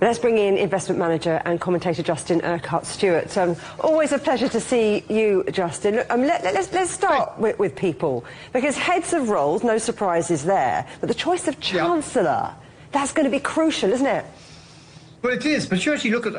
Let's bring in investment manager and commentator Justin Urquhart-Stewart. Always a pleasure to see you, Justin. Look, let's start with people, because heads of roles, no surprises there, but the choice of Chancellor, that's going to be crucial, isn't it? Well, it is, but you actually look at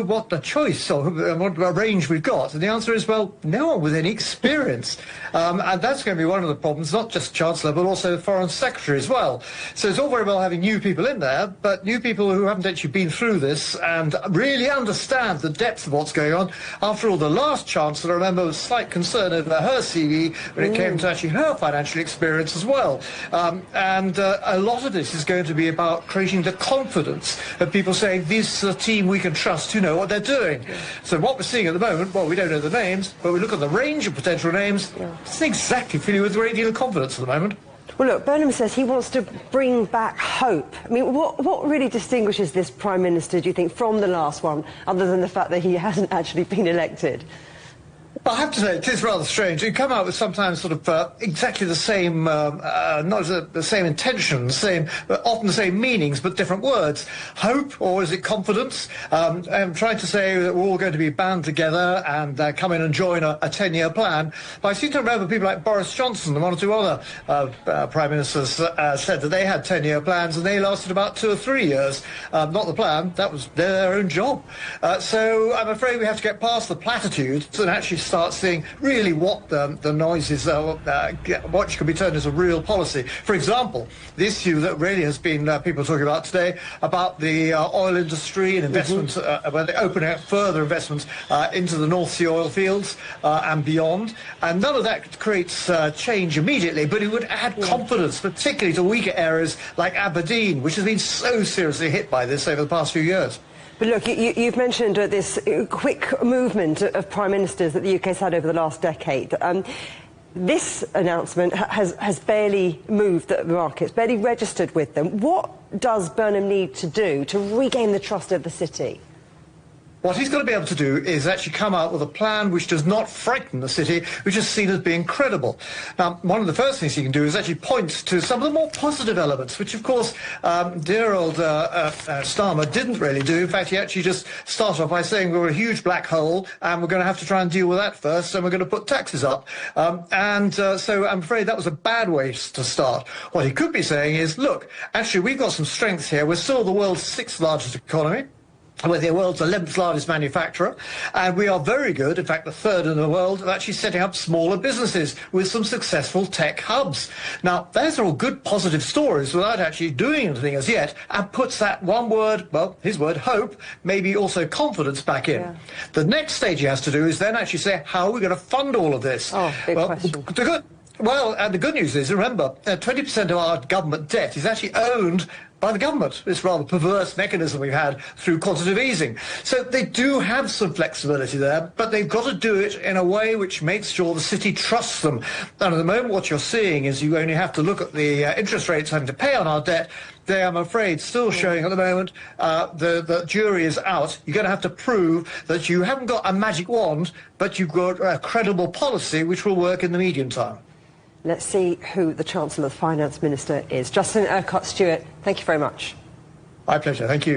what the choice or what range we've got, and the answer is, well, no one with any experience. And that's going to be one of the problems, not just Chancellor, but also the Foreign Secretary as well. So it's all very well having new people in there, but new people who haven't actually been through this and really understand the depth of what's going on. After all, the last Chancellor, I remember, was slight concern over her CV when it came to actually her financial experience as well. A lot of this is going to be about creating the confidence of people saying, this is a team we can trust who know what they're doing. So what we're seeing at the moment, well, we don't know the names, but we look at the range of potential names, it's exactly filling with a great deal of confidence at the moment. Well, look, Burnham says he wants to bring back hope. I mean, what really distinguishes this Prime Minister, do you think, from the last one, other than the fact that he hasn't actually been elected? I have to say, it is rather strange. You come out with sometimes sort of exactly the same, not the same intentions, often the same meanings, but different words. Hope, or is it confidence? I'm trying to say that we're all going to be bound together and come in and join a 10-year plan. But I seem to remember people like Boris Johnson and one or two other Prime Ministers said that they had 10-year plans and they lasted about 2 or 3 years. Not the plan, that was their own job. So I'm afraid we have to get past the platitudes and actually start seeing really what the noises what can be turned into real policy. For example, the issue that really has been people talking about today about the oil industry and investments, where they're opening up further investments into the North Sea oil fields and beyond. And none of that creates change immediately, but it would add confidence, particularly to weaker areas like Aberdeen, which has been so seriously hit by this over the past few years. But look, you've mentioned this quick movement of Prime Ministers that the UK's had over the last decade. This announcement has barely moved the markets, barely registered with them. What does Burnham need to do to regain the trust of the city? What he's got to be able to do is actually come out with a plan which does not frighten the city, which is seen as being credible. Now, one of the first things he can do is actually point to some of the more positive elements, which, of course, dear old Starmer didn't really do. In fact, he actually just started off by saying we're a huge black hole and we're going to have to try and deal with that first, and we're going to put taxes up. So I'm afraid that was a bad way to start. What he could be saying is, look, actually, we've got some strengths here. We're still the world's 6th largest economy. We're the world's 11th largest manufacturer, and we are very good, in fact the 3rd in the world, at actually setting up smaller businesses with some successful tech hubs. Now, those are all good positive stories without actually doing anything as yet, and puts that one word, well, his word, hope, maybe also confidence back in. The next stage he has to do is then actually say, how are we going to fund all of this? Oh, big question. The good news is, remember, 20% of our government debt is actually owned by the government. This rather perverse mechanism we've had through quantitative easing. So they do have some flexibility there, but they've got to do it in a way which makes sure the city trusts them. And at the moment what you're seeing is you only have to look at the interest rates having to pay on our debt. They, I'm afraid, still showing at the moment the jury is out. You're going to have to prove that you haven't got a magic wand, but you've got a credible policy which will work in the medium term. Let's see who the Chancellor, the Finance Minister, is. Justin Urquhart-Stewart, thank you very much. My pleasure. Thank you.